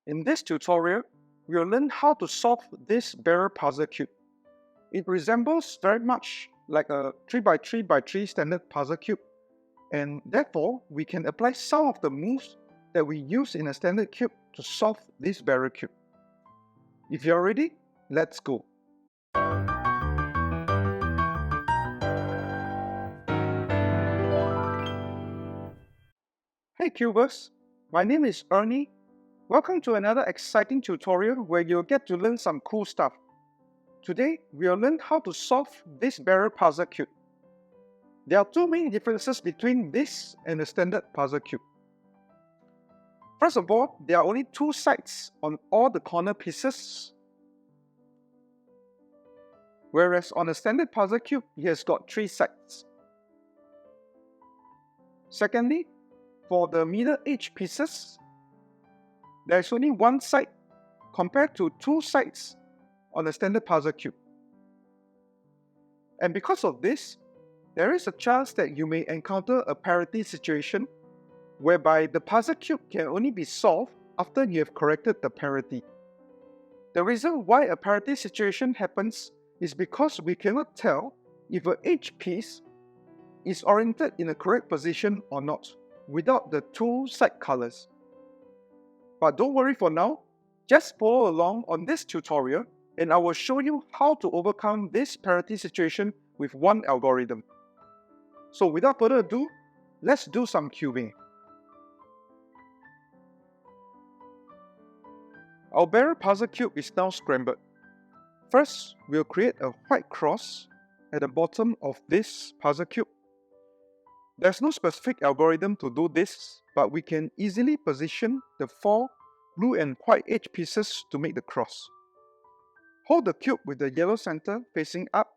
In this tutorial, we will learn how to solve this barrel puzzle cube. It resembles very much like a 3x3x3 standard puzzle cube, and therefore we can apply some of the moves that we use in a standard cube to solve this barrel cube. If you're ready, let's go. Hey cubers, my name is Ernie. Welcome to another exciting tutorial where you'll get to learn some cool stuff. Today, we'll learn how to solve this barrel puzzle cube. There are two main differences between this and a standard puzzle cube. First of all, there are only two sides on all the corner pieces, whereas on a standard puzzle cube, it has got three sides. Secondly, for the middle edge pieces, there is only one side compared to two sides on a standard puzzle cube. And because of this, there is a chance that you may encounter a parity situation whereby the puzzle cube can only be solved after you have corrected the parity. The reason why a parity situation happens is because we cannot tell if an edge piece is oriented in the correct position or not without the two side colors. But don't worry for now, just follow along on this tutorial and I will show you how to overcome this parity situation with one algorithm. So without further ado, let's do some cubing. Our barrel puzzle cube is now scrambled. First, we'll create a white cross at the bottom of this puzzle cube. There's no specific algorithm to do this, but we can easily position the four blue and white edge pieces to make the cross. Hold the cube with the yellow center facing up.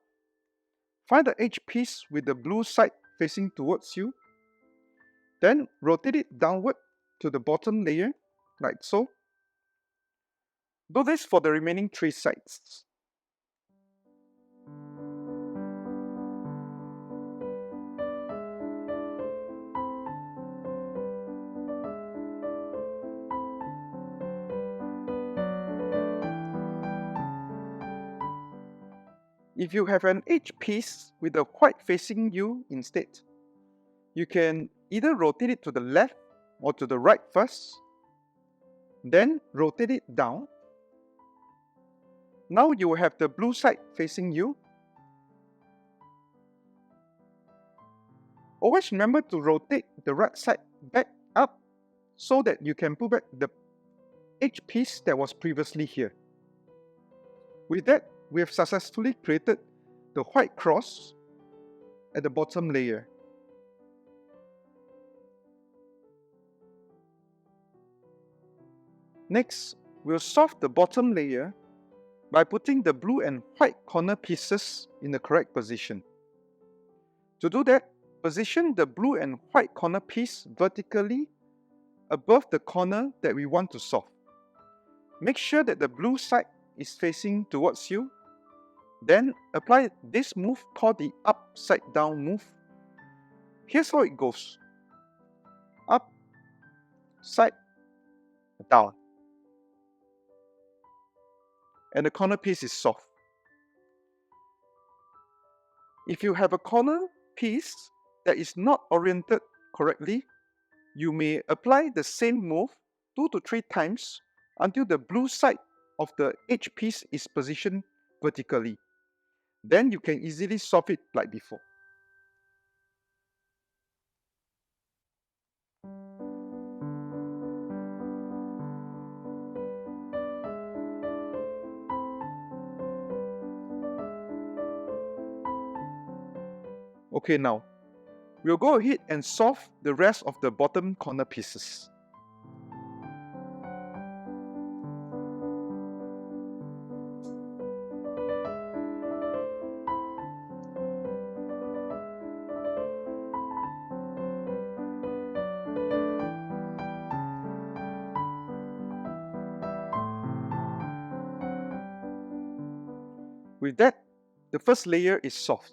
Find the edge piece with the blue side facing towards you. Then rotate it downward to the bottom layer, like so. Do this for the remaining three sides. If you have an edge piece with the white facing you instead, you can either rotate it to the left or to the right first, then rotate it down. Now you will have the blue side facing you. Always remember to rotate the right side back up so that you can put back the edge piece that was previously here. With that, we have successfully created the white cross at the bottom layer. Next, we'll solve the bottom layer by putting the blue and white corner pieces in the correct position. To do that, position the blue and white corner piece vertically above the corner that we want to solve. Make sure that the blue side is facing towards you. Then apply this move called the upside down move. Here's how it goes. Up, side, down. And the corner piece is solved. If you have a corner piece that is not oriented correctly, you may apply the same move 2 to 3 times until the blue side of the edge piece is positioned vertically. Then you can easily solve it like before. Okay, now, we'll go ahead and solve the rest of the bottom corner pieces. With that, the first layer is solved.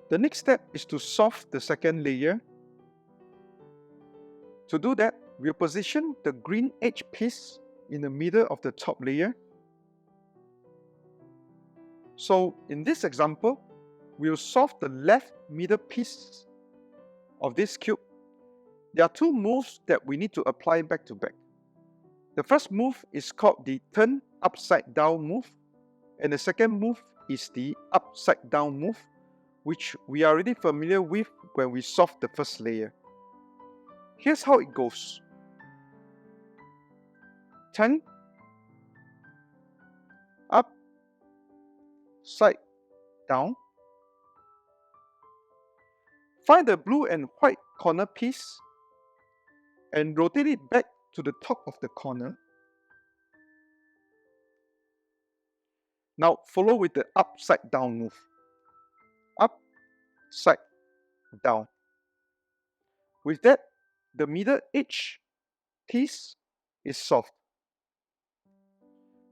The next step is to solve the second layer. To do that, we'll position the green edge piece in the middle of the top layer. So in this example, we'll solve the left middle piece of this cube. There are two moves that we need to apply back to back. The first move is called the turn upside down move, and the second move is the upside down move, which we are already familiar with when we solve the first layer. Here's how it goes. Turn up, side down. Find the blue and white corner piece and rotate it back to the top of the corner. Now follow with the upside down move. Up, side, down. With that, the middle edge piece is solved.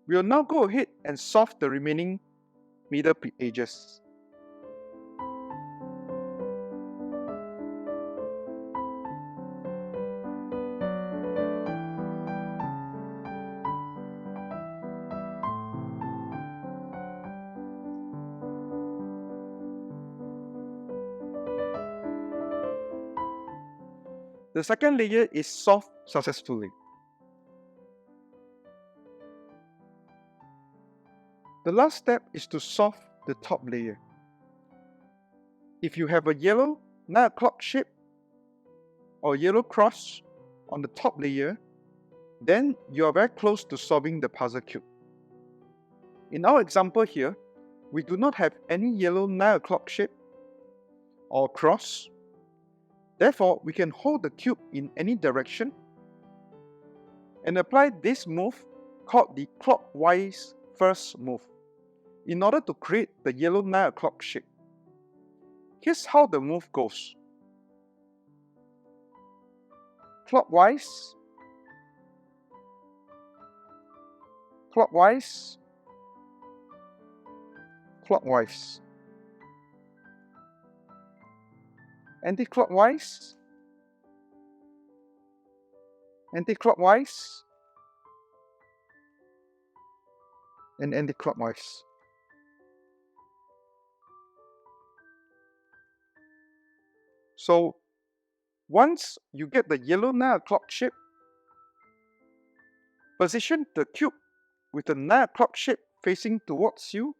We'll now go ahead and solve the remaining middle edges. The second layer is solved successfully. The last step is to solve the top layer. If you have a yellow 9 o'clock shape or yellow cross on the top layer, then you are very close to solving the puzzle cube. In our example here, we do not have any yellow 9 o'clock shape or cross. Therefore, we can hold the cube in any direction and apply this move called the clockwise first move in order to create the yellow 9 o'clock shape. Here's how the move goes. Clockwise, clockwise, clockwise. Anti-clockwise, anti-clockwise, and anti-clockwise. So once you get the yellow 9 o'clock shape, position the cube with the 9 o'clock shape facing towards you.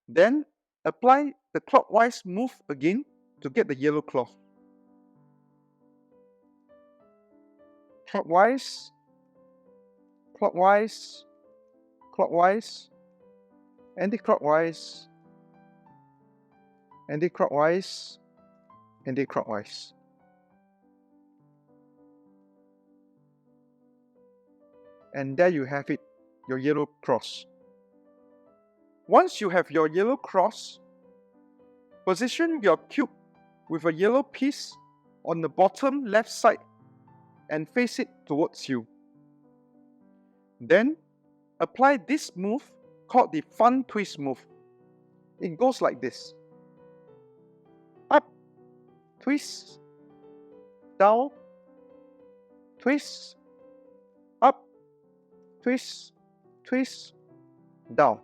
Then apply the clockwise move again to get the yellow cloth. Clockwise, clockwise, clockwise, anti-clockwise, anti-clockwise, anti-clockwise. And there you have it, your yellow cross. Once you have your yellow cross, position your cube with a yellow piece on the bottom left side and face it towards you. Then apply this move called the fun twist move. It goes like this. Up, twist, down, twist, up, twist, twist, down.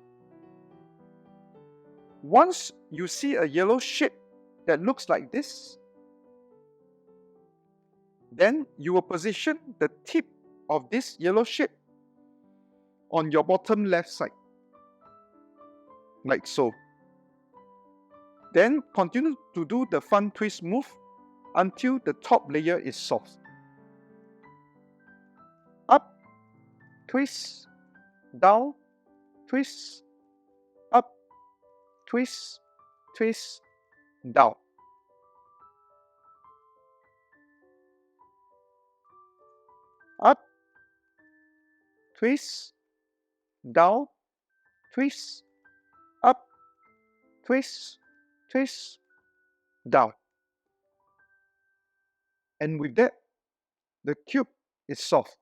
Once you see a yellow shape that looks like this, then you will position the tip of this yellow shape on your bottom left side, like so. Then continue to do the fun twist move until the top layer is solved. Up, twist, down, twist, up, twist, twist, down. Up, twist, down, twist, up, twist, twist, down. And with that, the cube is solved.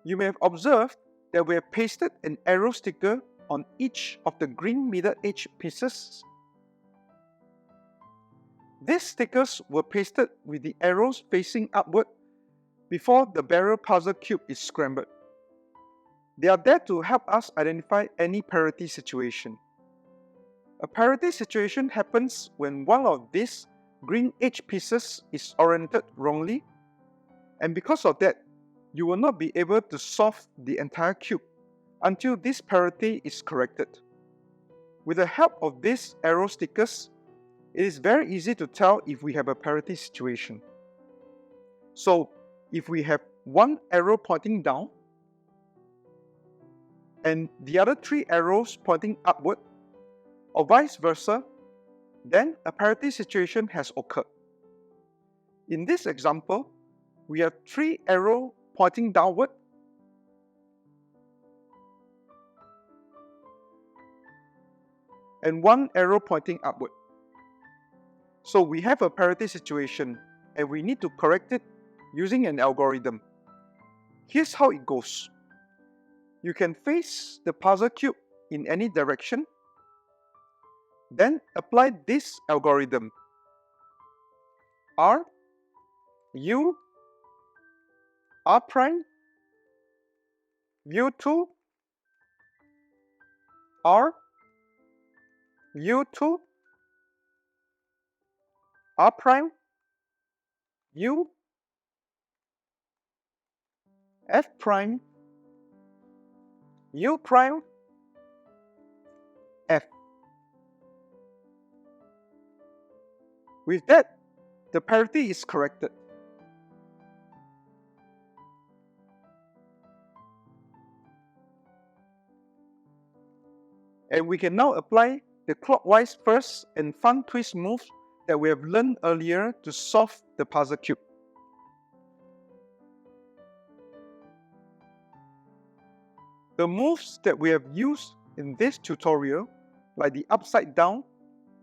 You may have observed that we have pasted an arrow sticker on each of the green middle edge pieces. These stickers were pasted with the arrows facing upward before the barrel puzzle cube is scrambled. They are there to help us identify any parity situation. A parity situation happens when one of these green edge pieces is oriented wrongly, and because of that, you will not be able to solve the entire cube until this parity is corrected. With the help of these arrow stickers, it is very easy to tell if we have a parity situation. So, if we have one arrow pointing down and the other three arrows pointing upward, or vice versa, then a parity situation has occurred. In this example, we have three arrows pointing downward and one arrow pointing upward. So we have a parity situation and we need to correct it using an algorithm. Here's how it goes. You can face the puzzle cube in any direction, then apply this algorithm. R, U, R prime, U2, R, U2, R prime, U, F prime, U prime, F. With that, the parity is corrected. And we can now apply the clockwise first and fun twist moves that we have learned earlier to solve the puzzle cube. The moves that we have used in this tutorial, like the upside down,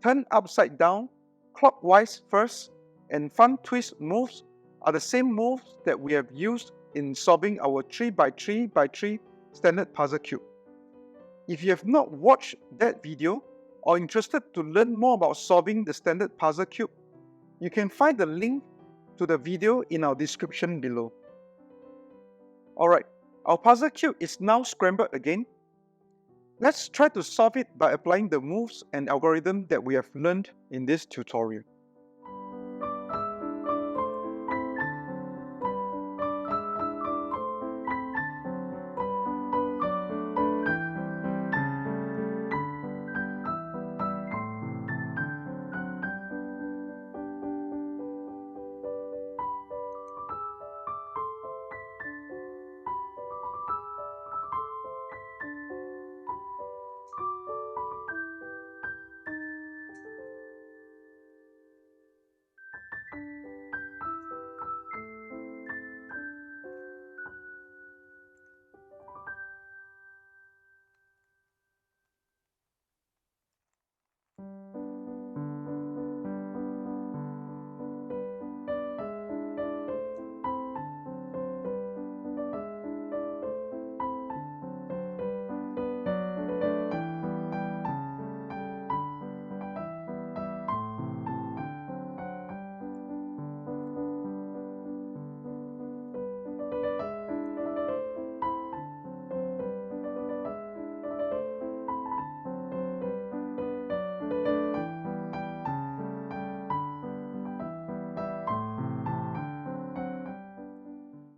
turn upside down, clockwise first, and fun twist moves, are the same moves that we have used in solving our 3x3x3 standard puzzle cube. If you have not watched that video or interested to learn more about solving the standard puzzle cube, you can find the link to the video in our description below. Alright, our puzzle cube is now scrambled again. Let's try to solve it by applying the moves and algorithm that we have learned in this tutorial.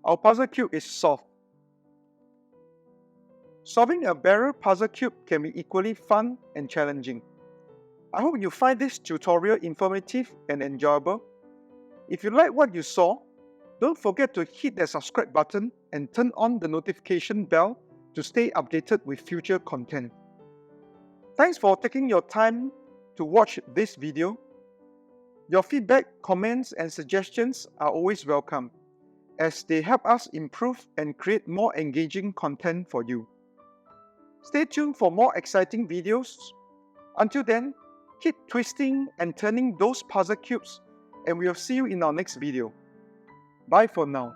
Our puzzle cube is solved. Solving a barrel puzzle cube can be equally fun and challenging. I hope you find this tutorial informative and enjoyable. If you like what you saw, don't forget to hit that subscribe button and turn on the notification bell to stay updated with future content. Thanks for taking your time to watch this video. Your feedback, comments, and suggestions are always welcome, as they help us improve and create more engaging content for you. Stay tuned for more exciting videos. Until then, keep twisting and turning those puzzle cubes, and we'll see you in our next video. Bye for now.